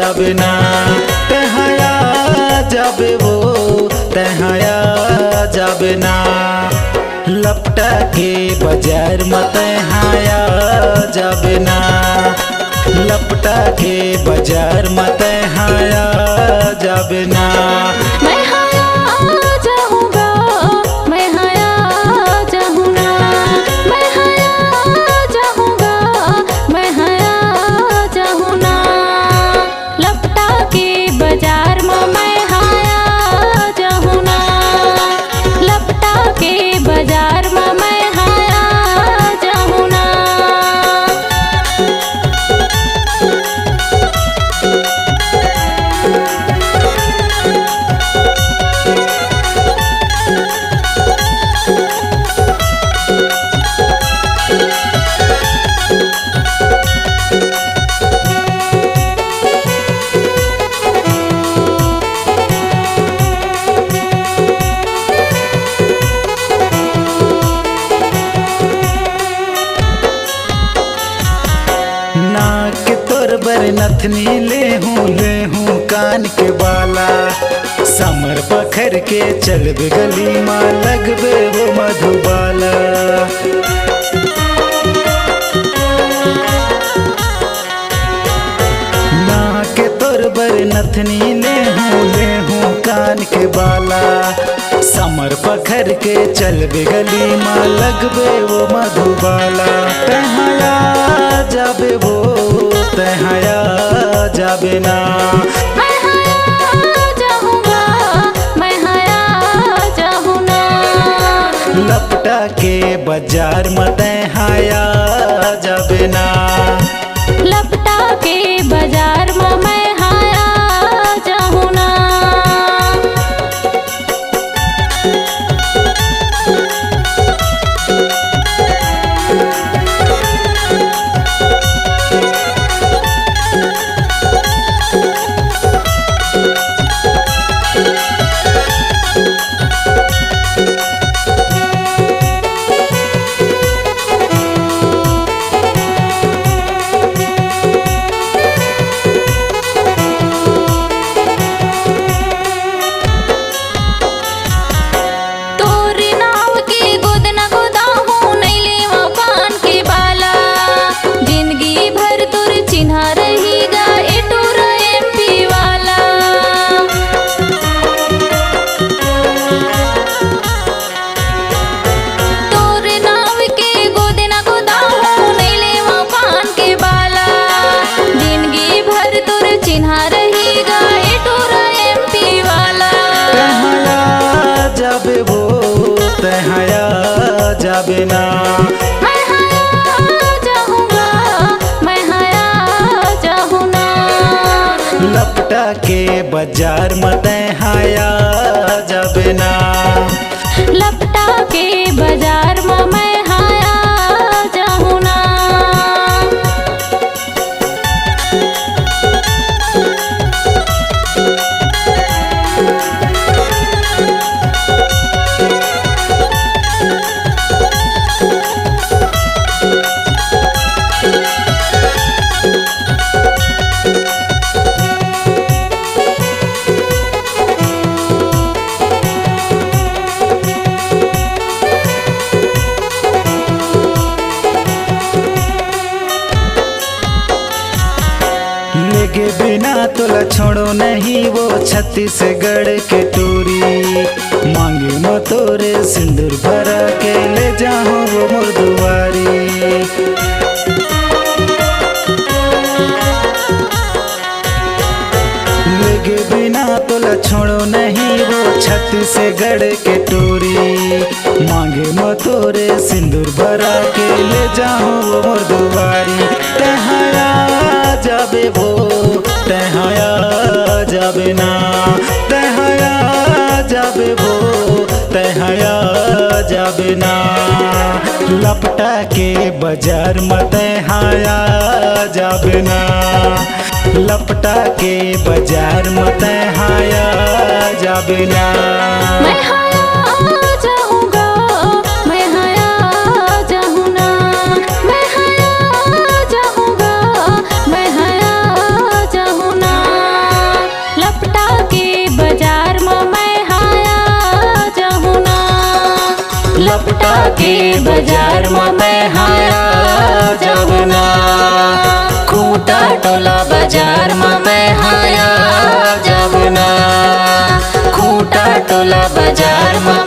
जाबे ना, तहाया जाबे वो तहाया जाबे ना। लपटा के बाजार में तहाया जाबे ना, लपटा के बाजार में तहाया जाबे ना। मैं हाया जाऊंगा, मैं हाया जाऊँ ना, मैं हाया जाऊंगा, मैं हाया जाऊँ ना। लपटा के बाजार में मैं हाया जाऊँ ना, लपटा के बाजार में मैं हाया जाऊँ ना। नाक तोर बर नथनी ले हूँ कान के बाला। समर पखर के चलबे गली माँ लगबे वो मधुबाला। नाक तोर बर नथनी ले हूँ कान के बाला। समर पखर के चलबे गली माँ लगबे वो मधुबाला। तहाया जाबे वो तहाया जाबे ना, मैं हाया जाऊंगा, मैं हाया जाऊँ ना। लपटा के बाजार में तहाया जाबे ना, लपटा के बाजार में मैं हाया जाऊँ ना। तोरी नाव की गोद न गोदाहूँ नहीं लेवा पान के बाला। जिंदगी भर तुर चिन्हा रहेगा ए टूर MP वाला। तोरी नाव के गोद न गोदाहूँ नहीं लेवा पान के बाला। जिंदगी भर तुर चिन्हा रहेगा ए टूर MP वाला। तहाया जाबे वो तहाया जाबे ना, मैं हाया जाऊंगा, मैं हाया जाऊँ ना। लपटा के बाजार में तहाया जाबे ना, लपटा के बाजार में मैं हाया जाऊँ ना। लेगे बिना तोला छोड़ो नहीं वो छत्तीसगढ़ के टूरी। मांगे मो तोरे सिंदूर भरा के ले जाऊं वो मोर दुआरी। लेगे बिना तोला छोड़ो नहीं वो छत्तीसगढ़ के टूरी। मांगे मो तोरे सिंदूर भरा के ले जाऊं वो मोर दुआरी। तहाया जाबे वो तहाया जाबे ना, तहाया जाबे वो तहाया जाबे ना। लपटा के बाजार में तहाया जाबे ना, लपटा के बाजार में तहाया जाबे ना। मैं हाया जाऊंगा, मैं हाया जाऊँ ना, मैं हाया जाऊंगा, मैं हाया जाऊँ ना। बाजार में मैं हाया जवना, खूटा टोला बाजार में मैं हाया जवना, खूटा टोला बाजार में